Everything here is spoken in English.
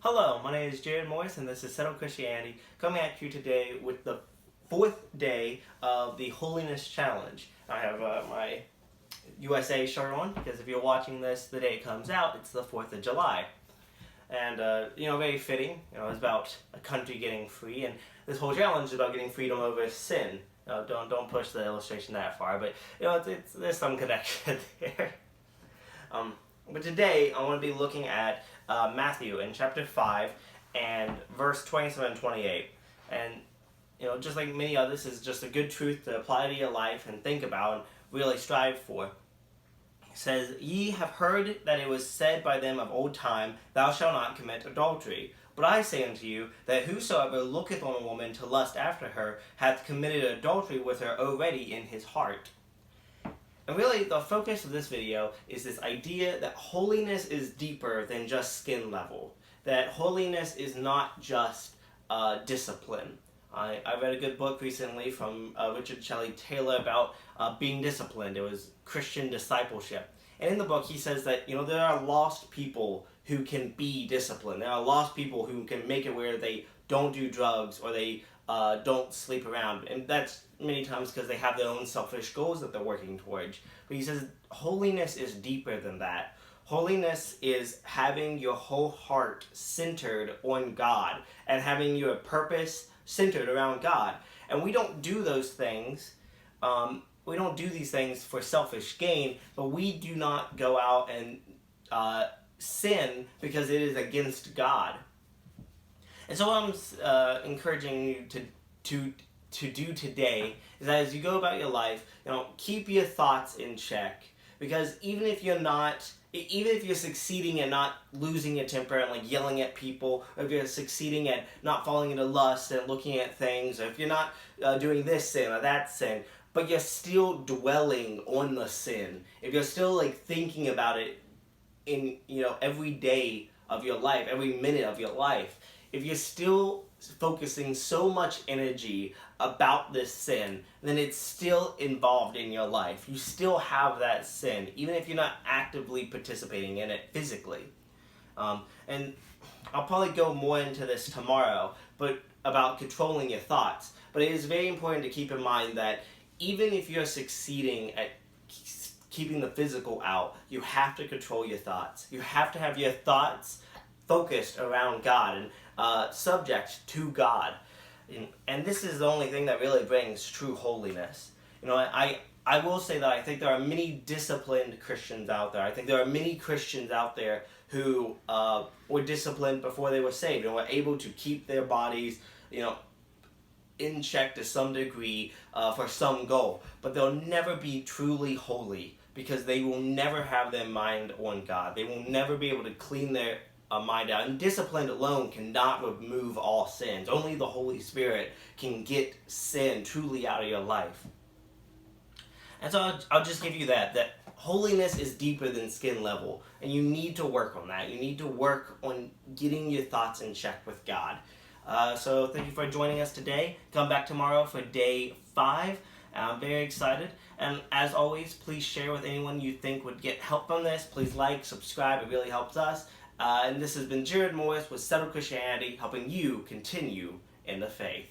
Hello, my name is Jared Morris, and this is Settled Christianity, coming at you today with the fourth day of the Holiness Challenge. I have my USA shirt on, because if you're watching this the day it comes out, it's the 4th of July. And, very fitting. It's about a country getting free, and this whole challenge is about getting freedom over sin. Don't push the illustration that far, but, there's some connection there. But today, I want to be looking at Matthew in chapter 5 and verse 27 and 28. And, just like many others, is just a good truth to apply to your life and think about and really strive for. It says, "Ye have heard that it was said by them of old time, Thou shalt not commit adultery. But I say unto you, that whosoever looketh on a woman to lust after her, hath committed adultery with her already in his heart." And really, the focus of this video is this idea that holiness is deeper than just skin level. That holiness is not just discipline. I read a good book recently from Richard Shelley Taylor about being disciplined. It was Christian discipleship. And in the book, he says that, there are lost people who can be disciplined. There are lost people who can make it where they don't do drugs or they don't sleep around. And that's many times because they have their own selfish goals that they're working towards. But he says holiness is deeper than that. Holiness is having your whole heart centered on God and having your purpose centered around God. And we don't do those things. We don't do these things for selfish gain, but we do not go out and sin because it is against God. And so what I'm encouraging you to do today is that as you go about your life, keep your thoughts in check. Because even if you're succeeding at not losing your temper and like yelling at people, or if you're succeeding at not falling into lust and looking at things, or if you're not doing this sin or that sin, but you're still dwelling on the sin, if you're still thinking about it in every day of your life, every minute of your life, if you're still focusing so much energy about this sin, then it's still involved in your life. You still have that sin, even if you're not actively participating in it physically. And I'll probably go more into this tomorrow, but about controlling your thoughts. But it is very important to keep in mind that even if you're succeeding at keeping the physical out, you have to control your thoughts. You have to have your thoughts focused around God and subject to God. And this is the only thing that really brings true holiness. I will say that I think there are many disciplined Christians out there. I think there are many Christians out there who were disciplined before they were saved and were able to keep their bodies, in check to some degree for some goal. But they'll never be truly holy because they will never have their mind on God. They will never be able to clean their mind out. And discipline alone cannot remove all sins. Only the Holy Spirit can get sin truly out of your life. And so I'll just give you that holiness is deeper than skin level, and you need to work on that. You need to work on getting your thoughts in check with God. So thank you for joining us today. Come back tomorrow for day 5. I'm very excited. And as always, please share with anyone you think would get help from this. Please like, subscribe. It really helps us. And this has been Jared Morris with Settled Christianity, helping you continue in the faith.